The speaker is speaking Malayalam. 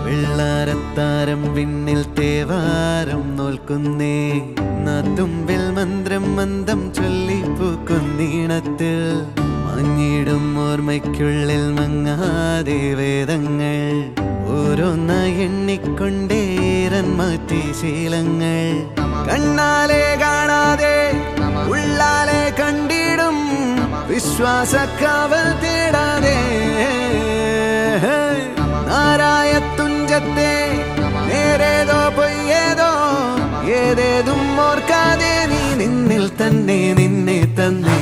വെള്ളാരത്താരം വിണ്ണിൽ തേവാരം നോൽക്കുന്നേ തുമ്പിൽ മന്ത്രം മന്ദം ചൊല്ലിപ്പൂക്കുന്നീണത്തിൽ മങ്ങിടും ഓർമ്മയ്ക്കുള്ളിൽ മങ്ങാതെ വേദങ്ങൾ ഓരോന്നായി എണ്ണിക്കൊണ്ടേരൻ മാറ്റി ശീലങ്ങൾ കണ്ണാലെ കാണാതെ ഉള്ളാലെ കണ്ടിടും വിശ്വാസക്കാവൽ തേടാതെ നാരായ തുഞ്ചത്തെ നേരേതോ പൊയ്യേതോ ഏതേതും ഓർക്കാതെ നീ നിന്നിൽ തന്നെ നിന്നെ തന്നെ